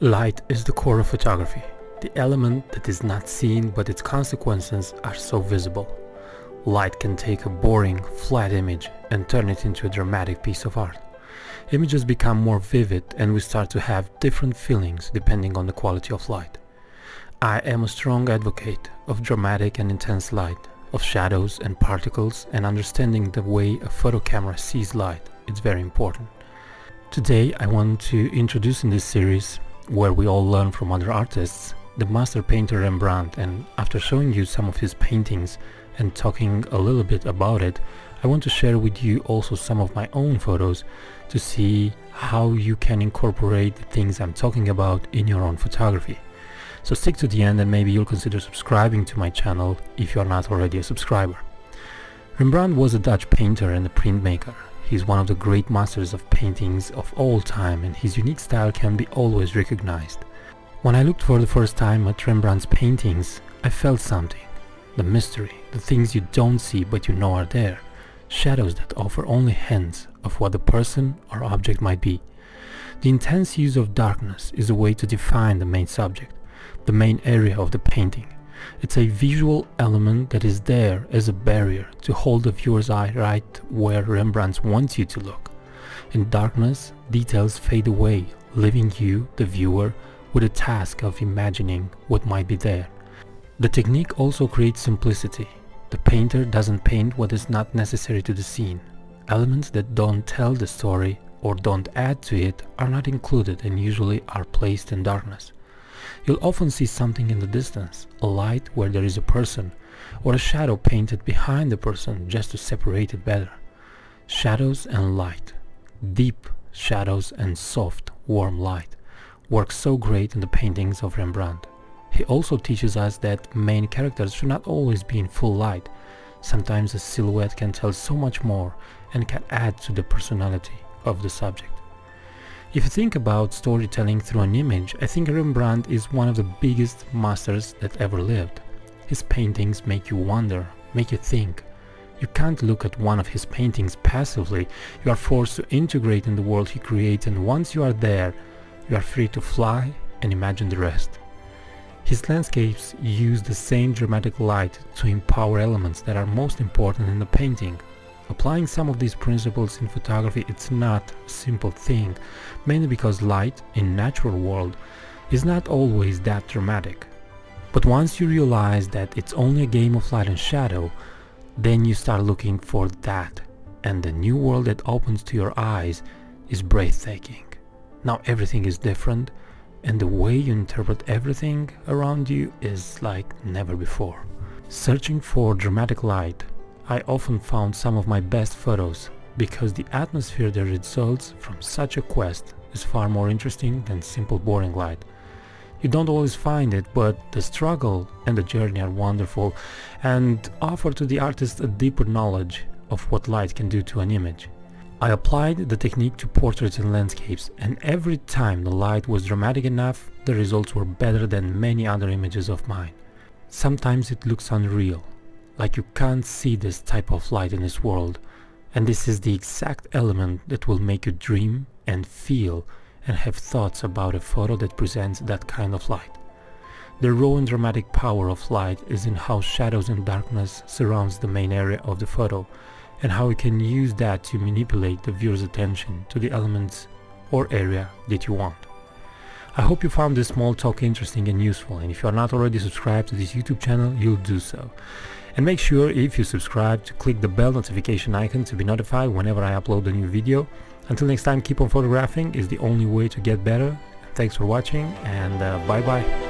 Light is the core of photography, the element that is not seen but its consequences are so visible. Light can take a boring, flat image and turn it into a dramatic piece of art. Images become more vivid and we start to have different feelings depending on the quality of light. I am a strong advocate of dramatic and intense light, of shadows and particles, and understanding the way a photo camera sees light. It's very important. Today I want to introduce in this series, where we all learn from other artists, the master painter Rembradt, and after showing you some of his paintings and talking a little bit about it, I want to share with you also some of my own photos to see how you can incorporate the things I'm talking about in your own photography. So stick to the end and maybe you'll consider subscribing to my channel if you are not already a subscriber. Rembradt was a Dutch painter and a printmaker. He's one of the great masters of paintings of all time, and his unique style can be always recognized. When I looked for the first time at Rembrandt's paintings, I felt something. The mystery, the things you don't see but you know are there. Shadows that offer only hints of what the person or object might be. The intense use of darkness is a way to define the main subject, the main area of the painting. It's a visual element that is there as a barrier to hold the viewer's eye right where Rembrandt wants you to look. In darkness, details fade away, leaving you, the viewer, with a task of imagining what might be there. The technique also creates simplicity. The painter doesn't paint what is not necessary to the scene. Elements that don't tell the story or don't add to it are not included and usually are placed in darkness. You'll often see something in the distance, a light where there is a person, or a shadow painted behind the person just to separate it better. Shadows and light, deep shadows and soft, warm light, work so great in the paintings of Rembrandt. He also teaches us that main characters should not always be in full light. Sometimes a silhouette can tell so much more and can add to the personality of the subject. If you think about storytelling through an image, I think Rembradt is one of the biggest masters that ever lived. His paintings make you wonder, make you think. You can't look at one of his paintings passively. You are forced to integrate in the world he creates, and once you are there, you are free to fly and imagine the rest. His landscapes use the same dramatic light to empower elements that are most important in the painting. Applying some of these principles in photography, it's not a simple thing, mainly because light in natural world is not always that dramatic. But once you realize that it's only a game of light and shadow, then you start looking for that, and the new world that opens to your eyes is breathtaking. Now everything is different, and the way you interpret everything around you is like never before. Searching for dramatic light, I often found some of my best photos, because the atmosphere that results from such a quest is far more interesting than simple boring light. You don't always find it, but the struggle and the journey are wonderful and offer to the artist a deeper knowledge of what light can do to an image. I applied the technique to portraits and landscapes, and every time the light was dramatic enough, the results were better than many other images of mine. Sometimes it looks unreal, like you can't see this type of light in this world, and this is the exact element that will make you dream and feel and have thoughts about a photo that presents that kind of light. The raw and dramatic power of light is in how shadows and darkness surrounds the main area of the photo, and how you can use that to manipulate the viewer's attention to the elements or area that you want. I hope you found this small talk interesting and useful, and if you are not already subscribed to this YouTube channel, you'll do so. And make sure, if you subscribe, to click the bell notification icon to be notified whenever I upload a new video. Until next time, keep on photographing is the only way to get better. Thanks for watching, and bye bye.